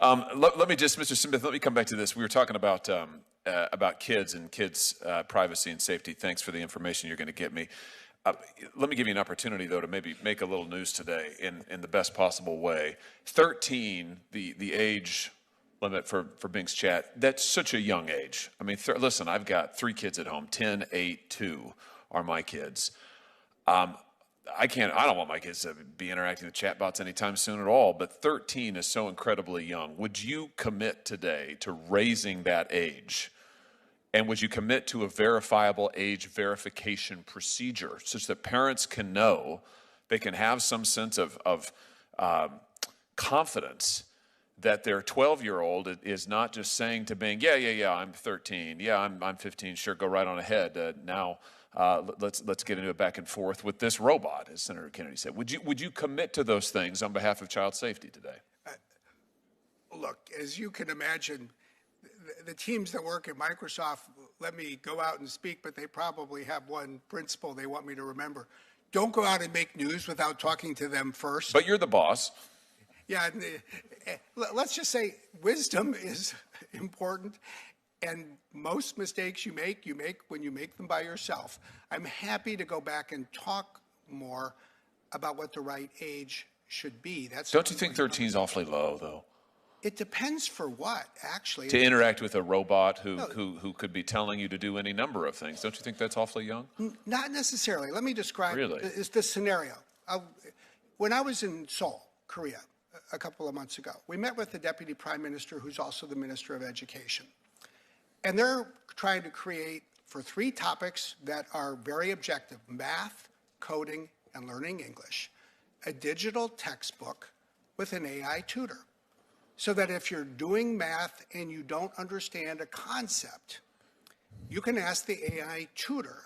Let me just, Mr. Smith, let me come back to this. We were talking about kids and kids' privacy and safety. Thanks for the information you're going to get me. Let me give you an opportunity, though, to maybe make a little news today in the best possible way. 13, the age limit for Bing's chat, that's such a young age. I mean, listen, I've got 3 kids at home, 10, 8, 2 are my kids. I don't want my kids to be interacting with chatbots anytime soon at all, but 13 is so incredibly young. Would you commit today to raising that age? And would you commit to a verifiable age verification procedure such that parents can know, they can have some sense of confidence that their 12-year-old is not just saying to Bing, yeah, I'm 13, yeah, I'm 15, sure, go right on ahead. Now let's get into it back and forth with this robot, as Senator Kennedy said. Would you commit to those things on behalf of child safety today? Look, as you can imagine, the teams that work at Microsoft let me go out and speak, but they probably have one principle they want me to remember. Don't go out and make news without talking to them first. But you're the boss. Yeah, let's just say wisdom is important, and most mistakes you make when you make them by yourself. I'm happy to go back and talk more about what the right age should be. Don't you think 13 is awfully low, though? It depends for what, actually. To interact with a robot who could be telling you to do any number of things. Don't you think that's awfully young? Not necessarily. Let me describe the scenario. When I was in Seoul, Korea, a couple of months ago, we met with the Deputy Prime Minister, who's also the Minister of Education. And they're trying to create, for 3 topics that are very objective, math, coding, and learning English, a digital textbook with an AI tutor. So that if you're doing math and you don't understand a concept, you can ask the AI tutor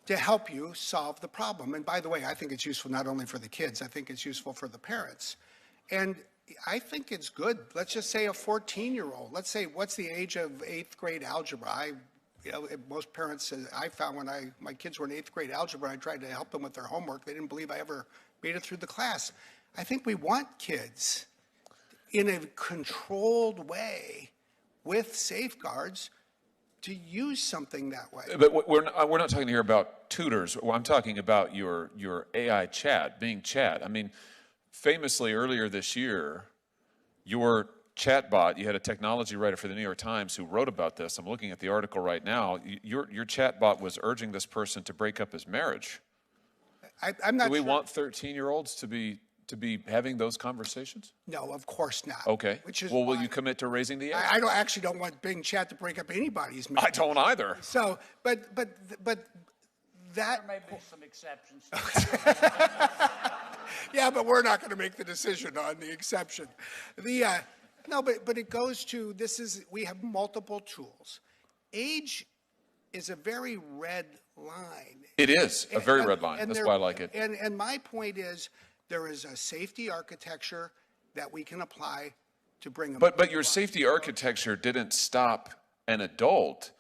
to help you solve the problem. And by the way, I think it's useful not only for the kids, I think it's useful for the parents. And I think it's good. Let's just say a 14-year-old. Let's say, what's the age of 8th grade algebra? Most parents, I found when my kids were in 8th grade algebra, I tried to help them with their homework. They didn't believe I ever made it through the class. I think we want kids in a controlled way with safeguards to use something that way. But we're not talking here about tutors. I'm talking about your AI chat, Bing chat. I mean, famously earlier this year, your chatbot, you had a technology writer for the New York Times who wrote about this. I'm looking at the article right now. Your chatbot was urging this person to break up his marriage. I'm not Do we sure. want 13-year-olds to be having those conversations? No, of course not. Okay. Which is well, will you commit to raising the age? I actually don't want Bing Chat to break up anybody's marriage. I don't either. So, but that. There may be some exceptions. Yeah, but we're not going to make the decision on the exception. No, but it goes to we have multiple tools. Age is a very red line. It is a very red line. That's why I like it. And my point is, there is a safety architecture that we can apply to bring them. But your safety architecture didn't stop an adult,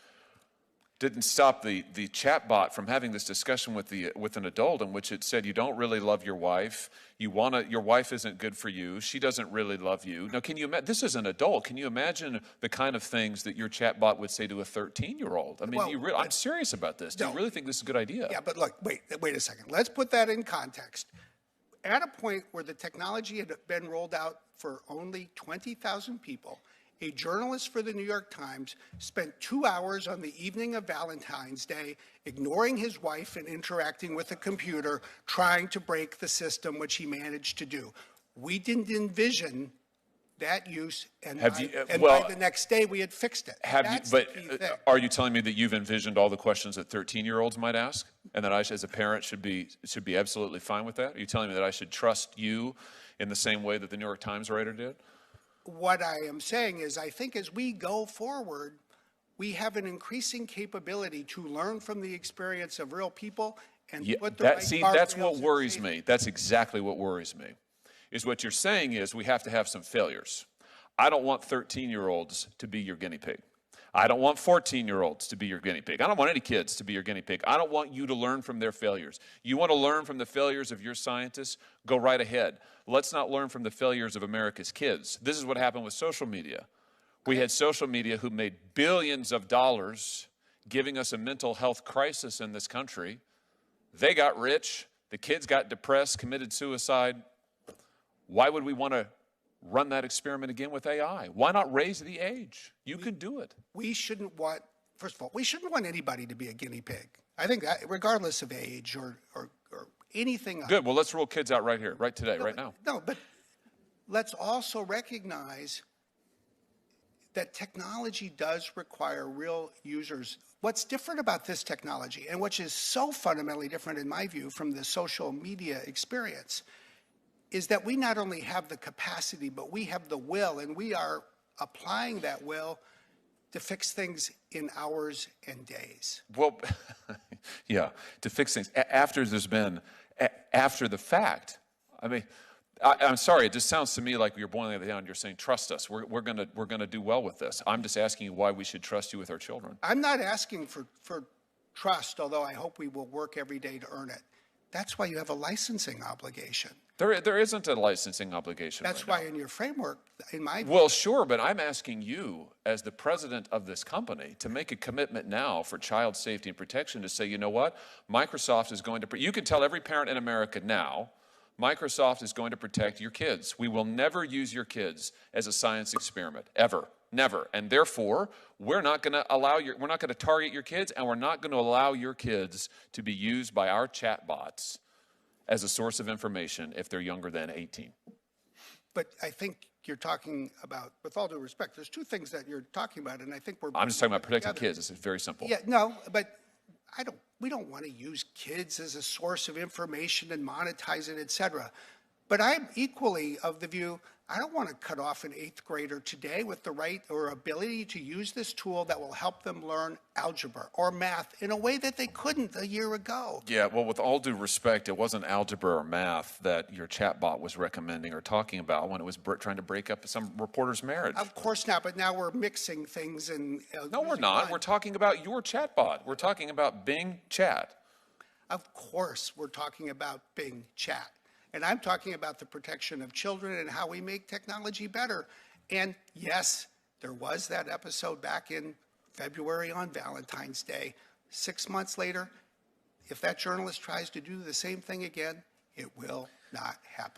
didn't stop the chatbot from having this discussion with an adult in which it said you don't really love your wife, your wife isn't good for you, she doesn't really love you. Now, can you imagine? This is an adult. Can you imagine the kind of things that your chatbot would say to a 13-year-old? I mean, I'm serious about this. Do you really think this is a good idea? Yeah, but look, wait a second. Let's put that in context. At a point where the technology had been rolled out for only 20,000 people, a journalist for the New York Times spent 2 hours on the evening of Valentine's Day ignoring his wife and interacting with a computer, trying to break the system, which he managed to do. We didn't envision that use, and by the next day we had fixed it. Are you telling me that you've envisioned all the questions that 13-year-olds might ask, and that I, as a parent, should be absolutely fine with that? Are you telling me that I should trust you in the same way that the New York Times writer did? What I am saying is, I think as we go forward, we have an increasing capability to learn from the experience of real people and put the right guardrails. That's what worries me. That's exactly what worries me. Is what you're saying is we have to have some failures. I don't want 13-year-olds to be your guinea pig. I don't want 14-year-olds to be your guinea pig. I don't want any kids to be your guinea pig. I don't want you to learn from their failures. You want to learn from the failures of your scientists? Go right ahead. Let's not learn from the failures of America's kids. This is what happened with social media. We had social media who made billions of dollars giving us a mental health crisis in this country. They got rich. The kids got depressed, committed suicide. Why would we want to run that experiment again with AI? Why not raise the age? You can do it. We shouldn't want, first of all, we shouldn't want anybody to be a guinea pig. I think that regardless of age or anything. Good. Well, let's rule kids out right here, right today, right now. No, but let's also recognize that technology does require real users. What's different about this technology, and which is so fundamentally different in my view from the social media experience, is that we not only have the capacity, but we have the will, and we are applying that will to fix things in hours and days. Well, yeah, to fix things after there's been, after the fact. I mean, I'm sorry, it just sounds to me like you're boiling it down. You're saying, trust us. We're gonna do well with this. I'm just asking you why we should trust you with our children. I'm not asking for trust, although I hope we will work every day to earn it. That's why you have a licensing obligation. There isn't a licensing obligation. That's why in your framework, in my view. Well, sure, but I'm asking you, as the president of this company, to make a commitment now for child safety and protection to say, you know what, Microsoft is going to, you can tell every parent in America now, Microsoft is going to protect your kids. We will never use your kids as a science experiment, ever, never. And therefore, we're not going to target your kids, and we're not going to allow your kids to be used by our chatbots as a source of information if they're younger than 18. But I think you're talking about, with all due respect, there's two things that you're talking about, and I think I'm just talking about protecting kids. It's very simple. Yeah, no, but we don't want to use kids as a source of information and monetize it, et cetera. But I'm equally of the view, I don't want to cut off an 8th grader today with the right or ability to use this tool that will help them learn algebra or math in a way that they couldn't a year ago. Yeah, well, with all due respect, it wasn't algebra or math that your chatbot was recommending or talking about when it was trying to break up some reporter's marriage. Of course not, but now we're mixing things and... No, we're not. We're talking about your chatbot. We're talking about Bing Chat. Of course we're talking about Bing Chat. And I'm talking about the protection of children and how we make technology better. And yes, there was that episode back in February on Valentine's Day. 6 months later, if that journalist tries to do the same thing again, it will not happen.